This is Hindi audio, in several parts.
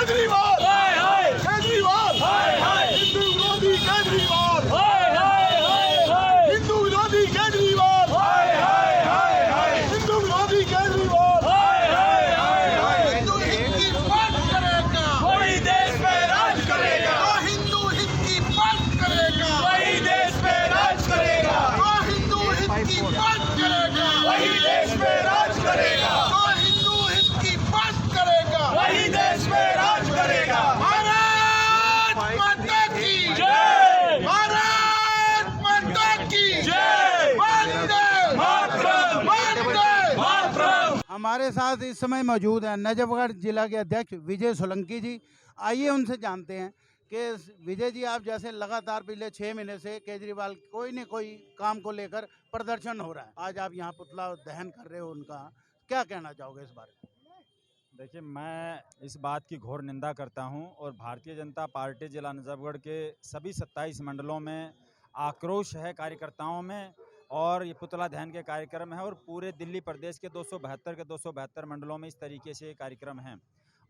केजरीवाल हाय हाय केजरीवाल हाय हाय हिंदू विरोधी केजरीवाल हाय हाय हाय हाय हिंदू विरोधी केजरीवाल हाय हाय हाय हाय हिंदू विरोधी केजरीवाल हाय हाय हाय हाय हिंदू हिंद की बात करेगा वही देश पे राज करेगा तो हिंदू हिंद की बात करेगा वही देश पे राज करेगा तो हिंदू हिंद की बात करेगा वही देश पे राज करेगा तो हिंदू हिंद की बात करेगा वही देश पे राज करेगा भारत माता की जय भारत माता की जय वंदे मातरम वंदे मातरम। हमारे साथ इस समय मौजूद हैं नजफगढ़ जिला के अध्यक्ष विजय सोलंकी जी। आइए उनसे जानते हैं कि विजय जी, आप जैसे लगातार पिछले 6 महीने से केजरीवाल कोई न कोई काम को लेकर प्रदर्शन हो रहा है, आज आप यहाँ पुतला दहन कर रहे हो उनका, क्या कहना चाहोगे इस बारे में? देखिए, मैं इस बात की घोर निंदा करता हूं और भारतीय जनता पार्टी जिला नजफगढ़ के सभी 27 मंडलों में आक्रोश है कार्यकर्ताओं में, और ये पुतला दहन के कार्यक्रम है और पूरे दिल्ली प्रदेश के 272 मंडलों में इस तरीके से कार्यक्रम हैं।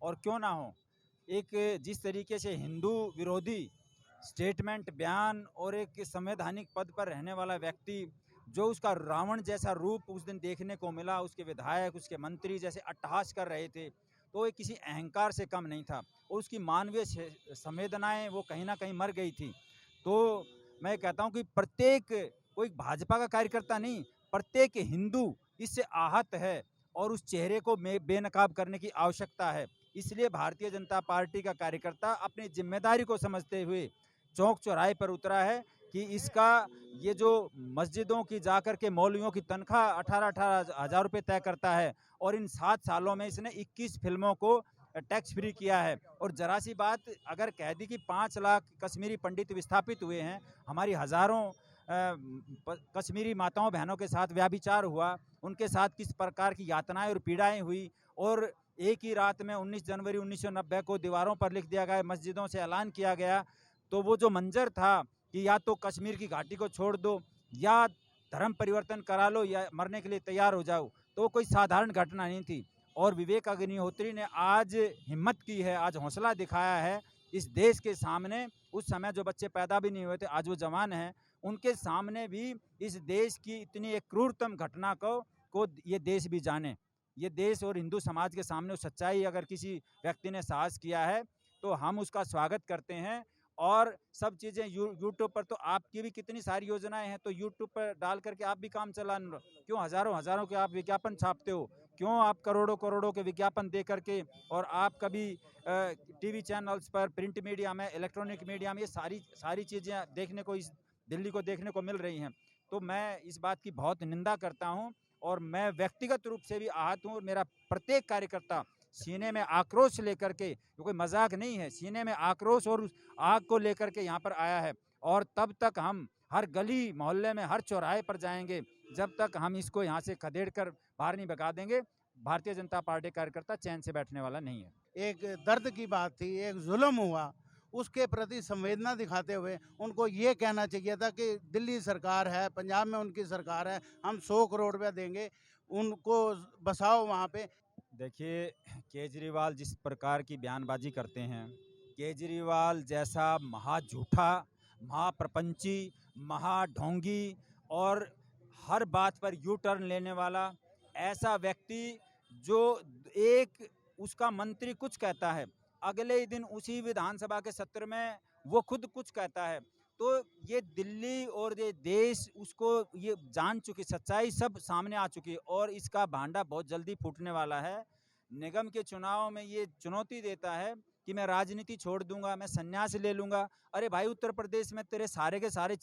और क्यों ना हो, एक जिस तरीके से हिंदू विरोधी स्टेटमेंट, बयान और एक संवैधानिक पद पर रहने वाला व्यक्ति, जो उसका रावण जैसा रूप उस दिन देखने को मिला, उसके विधायक, उसके मंत्री जैसे अट्टहास कर रहे थे, तो ये किसी अहंकार से कम नहीं था और उसकी मानवीय संवेदनाएं वो कहीं ना कहीं मर गई थी। तो मैं कहता हूं कि प्रत्येक, कोई भाजपा का कार्यकर्ता नहीं, प्रत्येक हिंदू इससे आहत है और उस चेहरे को बेनकाब करने की आवश्यकता है। इसलिए भारतीय जनता पार्टी का कार्यकर्ता अपनी जिम्मेदारी को समझते हुए चौक चौराहे पर उतरा है कि इसका ये जो मस्जिदों की जाकर के मौलवियों की तनख्वाह 18-18 हज़ार रुपये तय करता है, और इन 7 सालों में इसने 21 फिल्मों को टैक्स फ्री किया है। और जरा सी बात अगर कह दी कि 5 लाख कश्मीरी पंडित विस्थापित हुए हैं, हमारी हज़ारों कश्मीरी माताओं बहनों के साथ व्याभिचार हुआ, उनके साथ किस प्रकार की यातनाएं और पीड़ाएं हुई, और एक ही रात में 19 जनवरी 1990 को दीवारों पर लिख दिया गया, मस्जिदों से ऐलान किया गया, तो वो जो मंजर था कि या तो कश्मीर की घाटी को छोड़ दो या धर्म परिवर्तन करा लो या मरने के लिए तैयार हो जाओ, तो कोई साधारण घटना नहीं थी। और विवेक अग्निहोत्री ने आज हिम्मत की है, आज हौसला दिखाया है इस देश के सामने। उस समय जो बच्चे पैदा भी नहीं हुए थे, आज वो जवान हैं, उनके सामने भी इस देश की इतनी एक क्रूरतम घटना को ये देश भी जाने। ये देश और हिंदू समाज के सामने सच्चाई अगर किसी व्यक्ति ने साहस किया है तो हम उसका स्वागत करते हैं। और सब चीज़ें यूट्यूब पर, तो आपकी भी कितनी सारी योजनाएं हैं, तो यूट्यूब पर डाल करके आप भी काम चला, क्यों हज़ारों के आप विज्ञापन छापते हो, क्यों आप करोड़ों के विज्ञापन दे करके, और आप कभी टीवी चैनल्स पर, प्रिंट मीडिया में, इलेक्ट्रॉनिक मीडिया में, ये सारी चीज़ें देखने को इस दिल्ली को देखने को मिल रही हैं। तो मैं इस बात की बहुत निंदा करता हूं और मैं व्यक्तिगत रूप से भी आहत हूं, और मेरा प्रत्येक कार्यकर्ता सीने में आक्रोश लेकर के, कोई मजाक नहीं है, सीने में आक्रोश और उस आग को लेकर के यहाँ पर आया है। और तब तक हम हर गली मोहल्ले में, हर चौराहे पर जाएंगे जब तक हम इसको यहाँ से खदेड़ कर बाहर नहीं भगा देंगे। भारतीय जनता पार्टी कार्यकर्ता चैन से बैठने वाला नहीं है। एक दर्द की बात थी, एक जुल्म हुआ, उसके प्रति संवेदना दिखाते हुए उनको ये कहना चाहिए था कि दिल्ली सरकार है, पंजाब में उनकी सरकार है, हम 100 करोड़ रुपया देंगे, उनको बसाओ वहाँ पे। देखिए, केजरीवाल जिस प्रकार की बयानबाजी करते हैं, केजरीवाल जैसा महाझूठा, महाप्रपंची, महाढोंगी और हर बात पर यू टर्न लेने वाला ऐसा व्यक्ति, जो एक उसका मंत्री कुछ कहता है, अगले ही दिन उसी विधानसभा के सत्र में वो खुद कुछ कहता है। तो ये दिल्ली और ये देश उसको ये जान चुकी, सच्चाई सब सामने आ चुकी है, और इसका भांडा बहुत जल्दी फूटने वाला है। निगम के चुनाव में ये चुनौती देता है कि मैं राजनीति छोड़ दूंगा, मैं संन्यास ले लूंगा। अरे भाई, उत्तर प्रदेश में तेरे सारे के सारे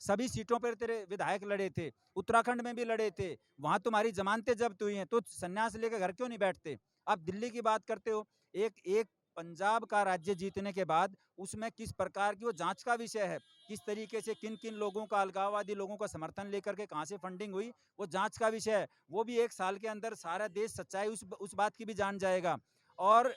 सभी सीटों पर तेरे विधायक लड़े थे, उत्तराखंड में भी लड़े थे, वहां तुम्हारी जमानतें जब्त हुई हैं, तो संन्यास लेकर घर क्यों नहीं बैठते? अब दिल्ली की बात करते हो, एक पंजाब का राज्य जीतने के बाद उसमें किस प्रकार की वो जांच का विषय है, किस तरीके से किन किन लोगों का, अलगाववादी लोगों का समर्थन लेकर के कहां से फंडिंग हुई, वो जांच का विषय है। वो भी 1 साल के अंदर सारा देश सच्चाई उस बात की भी जान जाएगा। और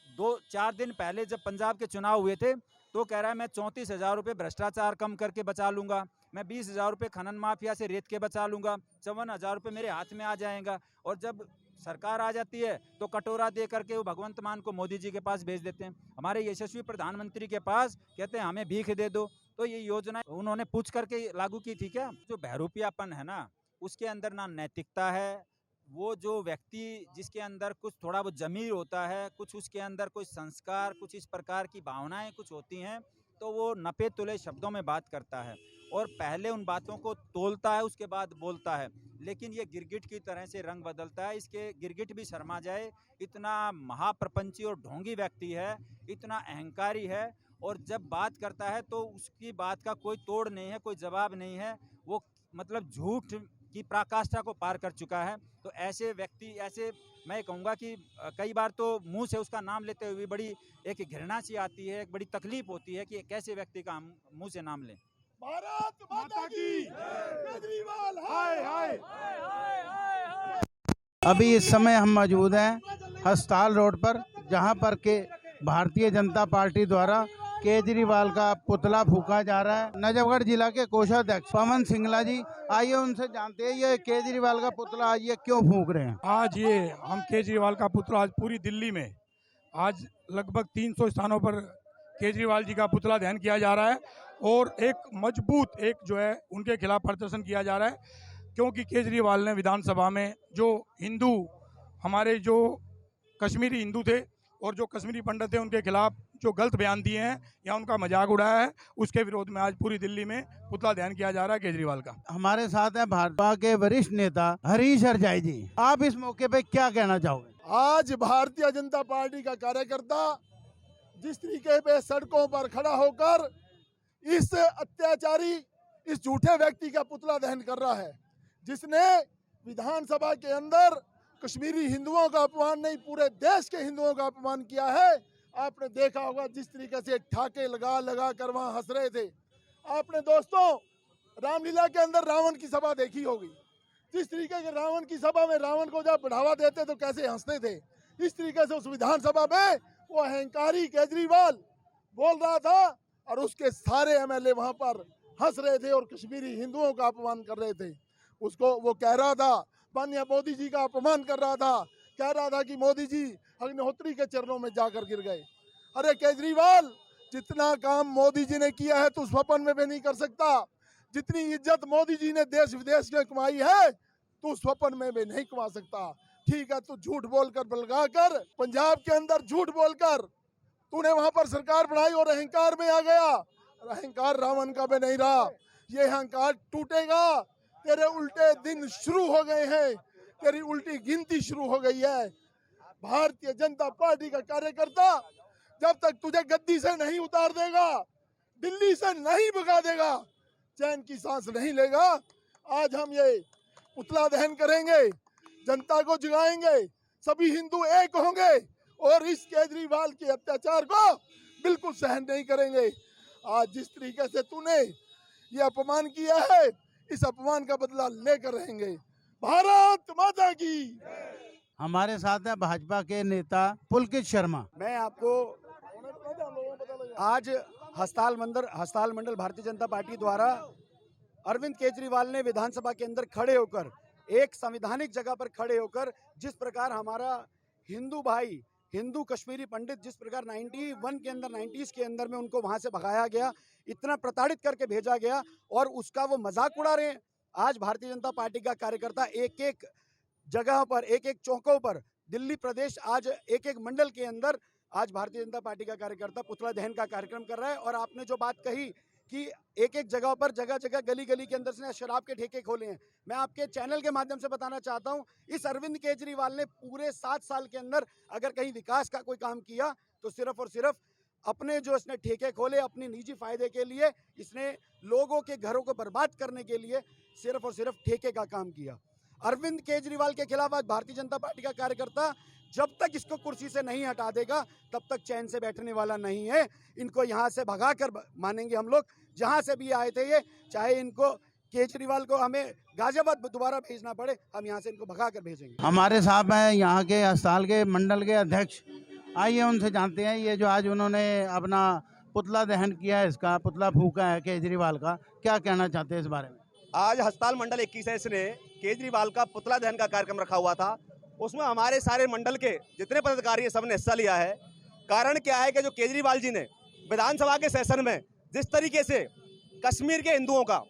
2-4 दिन पहले जब पंजाब के चुनाव हुए थे, तो कह रहा है मैं 34,000 रुपये भ्रष्टाचार कम करके बचा लूंगा, मैं 20,000 रुपये खनन माफिया से रेत के बचा लूंगा, 54,000 रुपये मेरे हाथ में आ जाएगा। और जब सरकार आ जाती है तो कटोरा दे करके वो भगवंत मान को मोदी जी के पास भेज देते हैं, हमारे यशस्वी प्रधानमंत्री के पास, कहते हैं हमें भीख दे दो। तो ये योजना उन्होंने पूछ करके लागू की थी क्या? जो बहरूपियापन है ना, उसके अंदर ना नैतिकता है। वो जो व्यक्ति जिसके अंदर कुछ थोड़ा वो जमीर होता है, कुछ उसके अंदर कुछ संस्कार, कुछ इस प्रकार की भावनाएं कुछ होती हैं, तो वो नपे तुले शब्दों में बात करता है और पहले उन बातों को तोलता है, उसके बाद बोलता है। लेकिन ये गिरगिट की तरह से रंग बदलता है, इसके गिरगिट भी शर्मा जाए, इतना महाप्रपंची और ढोंगी व्यक्ति है, इतना अहंकारी है, और जब बात करता है तो उसकी बात का कोई तोड़ नहीं है, कोई जवाब नहीं है। वो मतलब झूठ की पराकाष्ठा को पार कर चुका है। तो ऐसे व्यक्ति, ऐसे मैं कहूँगा कि कई बार तो मुंह से उसका नाम लेते हुए बड़ी एक घृणा सी आती है, एक बड़ी तकलीफ होती है कि कैसे व्यक्ति का हम मुंह से नाम लें। भारत माता की केजरीवाल हाय हाय। अभी इस समय हम मौजूद हैं हस्ताल रोड पर, जहां पर के भारतीय जनता पार्टी द्वारा केजरीवाल का पुतला फूका जा रहा है। नजफगढ़ जिला के कोषाध्यक्ष पवन सिंगला जी, आइए उनसे जानते हैं ये केजरीवाल का पुतला ये क्यों फूक रहे हैं। आज ये हम केजरीवाल का पुतला आज पूरी दिल्ली में आज लगभग 300 स्थानों पर केजरीवाल जी का पुतला दहन किया जा रहा है और एक मजबूत एक जो है उनके खिलाफ प्रदर्शन किया जा रहा है, क्योंकि केजरीवाल ने विधानसभा में जो हिंदू हमारे जो कश्मीरी हिंदू थे और जो कश्मीरी पंडित थे उनके खिलाफ जो गलत बयान दिए हैं या उनका मजाक उड़ाया है, उसके विरोध में आज पूरी दिल्ली में पुतला दहन किया जा रहा है केजरीवाल का। हमारे साथ है भाजपा के वरिष्ठ नेता हरीश हरजाई जी, आप इस मौके पे क्या कहना चाहोगे? आज भारतीय जनता पार्टी का कार्यकर्ता जिस तरीके पे सड़कों पर खड़ा होकर इस अत्याचारी, इस झूठे व्यक्ति का पुतला दहन कर रहा है, जिसने विधानसभा के अंदर कश्मीरी हिंदुओं का अपमान नहीं, पूरे देश के हिंदुओं का अपमान किया है। आपने देखा होगा जिस तरीके से ठाके लगा लगा कर वहां हंस रहे थे। आपने दोस्तों रामलीला के अंदर रावण की सभा देखी होगी, जिस तरीके के रावण की सभा में रावण को जब बढ़ावा देते तो कैसे हंसते थे, इस तरीके से उस विधानसभा में वो अहंकारी केजरीवाल बोल रहा था और उसके सारे एमएलए वहां पर हंस रहे थे और कश्मीरी हिंदुओं का अपमान कर रहे थे। उसको वो कह रहा था, माननीय मोदी जी का अपमान कर रहा था, कह रहा था कि मोदी जी अग्निहोत्री के चरणों में जाकर गिर गए। अरे केजरीवाल, जितना काम मोदी जी ने किया है तू स्वप्न में भी नहीं कर सकता। जितनी इज्जत मोदी जी ने देश विदेश में कमाई है तू स्वप्न में भी नहीं कमा सकता। ठीक है, तू झूठ बोलकर बलगा कर, पंजाब के अंदर झूठ बोलकर तूने वहां पर सरकार बनाई और अहंकार में आ गया। अहंकार रावण का भी नहीं रहा, ये अहंकार टूटेगा। तेरे उल्टे दिन शुरू हो गए हैं, तेरी उल्टी गिनती शुरू हो गई है। भारतीय जनता पार्टी का कार्यकर्ता जब तक तुझे गद्दी से नहीं उतार देगा, दिल्ली से नहीं भगा देगा, चैन की सांस नहीं लेगा। आज हम ये पुतला दहन करेंगे, जनता को जगाएंगे, सभी हिंदू एक होंगे और इस केजरीवाल के अत्याचार को बिल्कुल सहन नहीं करेंगे। आज जिस तरीके से तूने ये अपमान किया है, इस अपमान का बदला लेकर रहेंगे। भारत माता की। हमारे साथ है भाजपा के नेता पुलकित शर्मा। मैं आपको आज हस्ताल मंडल भारतीय जनता पार्टी द्वारा अरविंद केजरीवाल ने विधानसभा के अंदर खड़े होकर, एक संवैधानिक जगह पर खड़े होकर, जिस प्रकार हमारा हिंदू भाई, हिंदू कश्मीरी पंडित जिस प्रकार 91 के अंदर 90s के अंदर में उनको वहां से भगाया गया, इतना प्रताड़ित करके भेजा गया और उसका वो मजाक उड़ा रहे हैं। आज भारतीय जनता पार्टी का कार्यकर्ता एक एक जगह पर, एक एक चौकों पर, दिल्ली प्रदेश, आज एक एक मंडल के अंदर आज भारतीय जनता पार्टी का कार्यकर्ता पुतला दहन का कार्यक्रम कर रहा है। और आपने जो बात कही कि एक एक जगह पर, जगह जगह, गली गली के अंदर से शराब के ठेके खोले हैं, मैं आपके चैनल के माध्यम से बताना चाहता हूं, इस अरविंद केजरीवाल ने पूरे 7 साल के अंदर अगर कहीं विकास का कोई काम किया तो सिर्फ और सिर्फ अपने जो इसने ठेके खोले अपनी निजी फायदे के लिए, इसने लोगों के घरों को बर्बाद करने के लिए सिर्फ और सिर्फ ठेके का काम किया। अरविंद केजरीवाल के खिलाफ आज भारतीय जनता पार्टी का कार्यकर्ता जब तक इसको कुर्सी से नहीं हटा देगा तब तक चैन से बैठने वाला नहीं है। इनको यहाँ से भगा कर मानेंगे हम लोग, जहाँ से भी आए थे ये, चाहे इनको केजरीवाल को हमें गाजियाबाद दोबारा भेजना पड़े, हम यहाँ से इनको भगा कर भेजेंगे। हमारे साथ हैं यहाँ के हस्ताल के मंडल के अध्यक्ष, आइए उनसे जानते हैं ये जो आज उन्होंने अपना पुतला दहन किया है, इसका पुतला फूका है केजरीवाल का, क्या कहना चाहते हैं इस बारे में? आज हस्ताल मंडल 21 ने केजरीवाल का पुतला दहन का कार्यक्रम रखा हुआ था उसमें हमारे सारे मंडल के जितने पदाधिकारी हैं सबने हिस्सा लिया है। कारण क्या है कि जो केजरीवाल जी ने विधानसभा के सेशन में जिस तरीके से कश्मीर के हिंदुओं का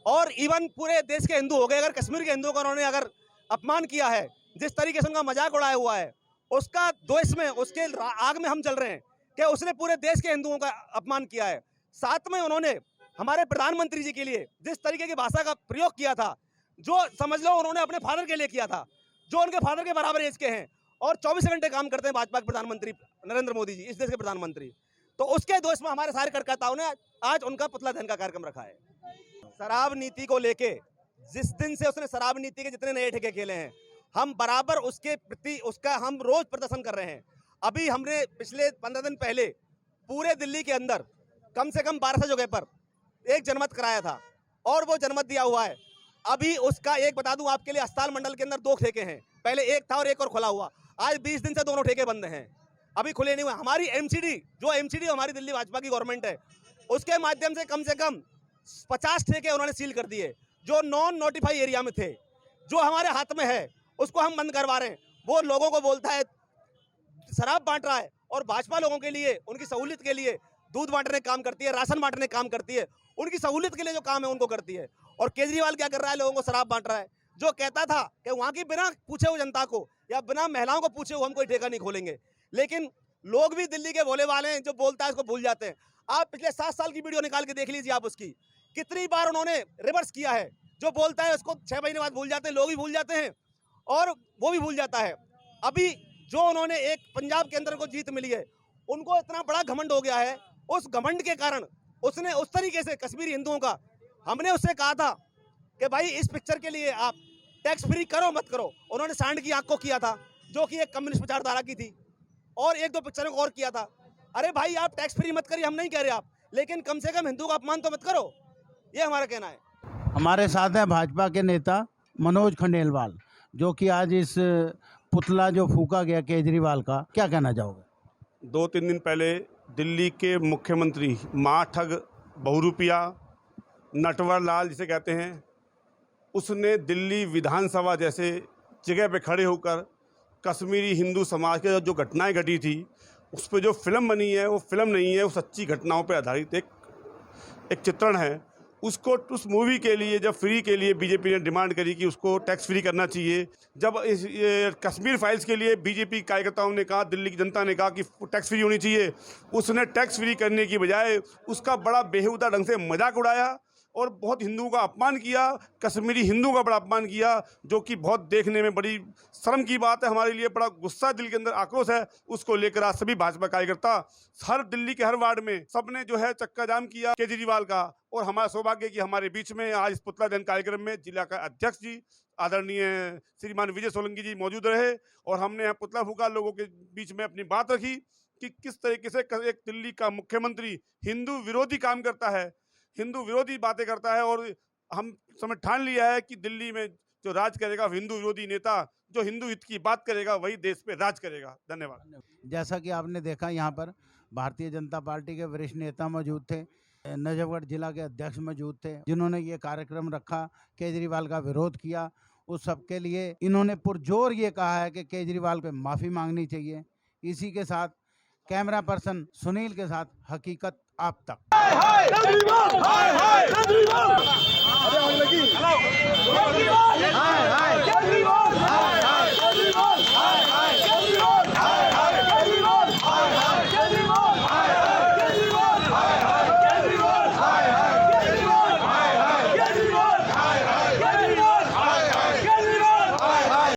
और इवन पूरे देश के हिंदू हो गए, अगर कश्मीर के हिंदुओं का उन्होंने अगर अपमान किया है, जिस तरीके से उनका मजाक उड़ाया हुआ है, उसका द्वेष में उसके आग में हम जल रहे हैं कि उसने पूरे देश के हिंदुओं का अपमान किया है। साथ में उन्होंने हमारे प्रधानमंत्री जी के लिए जिस तरीके की भाषा का प्रयोग किया था, जो समझ लो उन्होंने अपने फादर के लिए किया था, जो उनके फादर के बराबर एज के हैं और 24 घंटे काम करते हैं भाजपा के प्रधानमंत्री नरेंद्र मोदी जी, इस देश के प्रधानमंत्री। तो उसके दोष में हमारे सारे कार्यकर्ताओं ने आज उनका पुतला दहन का कार्यक्रम रखा है। शराब नीति को लेके जिस दिन से उसने शराब नीति के जितने नए ठेके खेले हैं, हम बराबर उसके प्रति उसका हम रोज प्रदर्शन कर रहे हैं। अभी हमने पिछले 15 दिन पहले पूरे दिल्ली के अंदर कम से कम 1200 जगह पर एक जनमत कराया था और वो जनमत दिया हुआ है। अभी उसका एक बता दूं आपके लिए, अस्पताल मंडल के अंदर 2 ठेके हैं, पहले एक था और एक और खुला हुआ। आज 20 दिन से दोनों ठेके बंद हैं, अभी खुले नहीं हुए। हमारी एमसीडी हमारी दिल्ली भाजपा की गवर्नमेंट है, उसके माध्यम से कम 50 ठेके उन्होंने सील कर दिए जो नॉन नोटिफाई एरिया में थे। जो हमारे हाथ में है उसको हम बंद करवा रहे हैं। वो लोगों को बोलता है शराब बांट रहा है और भाजपा लोगों के लिए उनकी सहूलियत के लिए दूध बांटने का काम करती है, राशन बांटने का काम करती है, उनकी सहूलियत के लिए जो काम है उनको करती है। और केजरीवाल क्या कर रहा है, लोगों को शराब बांट रहा है। जो कहता था कि वहां की बिना पूछे हुए जनता को या बिना महिलाओं को पूछे हुए हम कोई ठेका नहीं खोलेंगे, लेकिन लोग भी दिल्ली के भोले वाले हैं, जो बोलता है उसको भूल जाते हैं। आप पिछले 7 साल की वीडियो निकाल के देख लीजिए, आप उसकी कितनी बार उन्होंने रिवर्स किया है। जो बोलता है उसको 6 महीने बाद भूल जाते हैं, लोग भी भूल जाते हैं और वो भी भूल जाता है। अभी जो उन्होंने एक पंजाब के अंदर को जीत मिली है, उनको इतना बड़ा घमंड हो गया है। उस घमंड के कारण उसने उस तरीके से कश्मीरी हिंदुओं का, हमने उससे कहा था कि भाई इस पिक्चर के लिए आप टैक्स फ्री करो मत करो। उन्होंने सांड की आंख को किया था, जो कि एक कम्युनिस्ट विचारधारा की थी, और 1-2 पिक्चरों को और किया था। अरे भाई आप टैक्स फ्री मत करिए, हम नहीं कह रहे आप, लेकिन कम से कम हिंदू का अपमान तो मत करो, ये हमारा कहना है। हमारे साथ हैं भाजपा के नेता मनोज खंडेलवाल, जो कि आज इस पुतला जो फूका गया केजरीवाल का, क्या कहना चाहोगे? 2-3 दिन पहले दिल्ली के मुख्यमंत्री माठग बहुरूपिया नटवर लाल जिसे कहते हैं, उसने दिल्ली विधानसभा जैसे जगह पे खड़े होकर कश्मीरी हिंदू समाज के जो घटनाएं घटी थी उस पर जो फिल्म बनी है वो फिल्म नहीं है, वो सच्ची घटनाओं पर आधारित एक चित्रण है। उसको उस मूवी के लिए जब फ्री के लिए बीजेपी ने डिमांड करी कि उसको टैक्स फ्री करना चाहिए, जब इस कश्मीर फाइल्स के लिए बीजेपी कार्यकर्ताओं ने कहा, दिल्ली की जनता ने कहा कि टैक्स फ्री होनी चाहिए, उसने टैक्स फ्री करने की बजाय उसका बड़ा बेहुदा ढंग से मजाक उड़ाया और बहुत हिंदुओं का अपमान किया, कश्मीरी हिंदुओं का बड़ा अपमान किया, जो कि बहुत देखने में बड़ी शर्म की बात है। हमारे लिए बड़ा गुस्सा, दिल के अंदर आक्रोश है। उसको लेकर आज सभी भाजपा कार्यकर्ता हर दिल्ली के हर वार्ड में सबने जो है चक्का जाम किया केजरीवाल का। और हमारा सौभाग्य कि हमारे बीच में आज इस पुतला दहन कार्यक्रम में जिला का अध्यक्ष जी आदरणीय श्रीमान विजय सोलंकी जी मौजूद रहे और हमने यहाँ पुतला फूका, लोगों के बीच में अपनी बात रखी कि किस तरीके से एक दिल्ली का मुख्यमंत्री हिंदू विरोधी काम करता है, हिंदू विरोधी बातें करता है। और हम समय ठान लिया है कि दिल्ली में जो राज करेगा हिंदू विरोधी नेता, जो हिंदू हित की बात करेगा वही देश पे राज करेगा। धन्यवाद। जैसा कि आपने देखा, यहाँ पर भारतीय जनता पार्टी के वरिष्ठ नेता मौजूद थे, नजफगढ़ जिला के अध्यक्ष मौजूद थे, जिन्होंने ये कार्यक्रम रखा, केजरीवाल का विरोध किया। उस सब के लिए इन्होंने पुरजोर ये कहा है कि केजरीवाल को माफ़ी मांगनी चाहिए। इसी के साथ कैमरा पर्सन सुनील के साथ हकीकत आप तक। केजरीवाल हाय हाय केजरीवाल, अरे आग लगी, केजरीवाल हाय हाय केजरीवाल हाय हाय।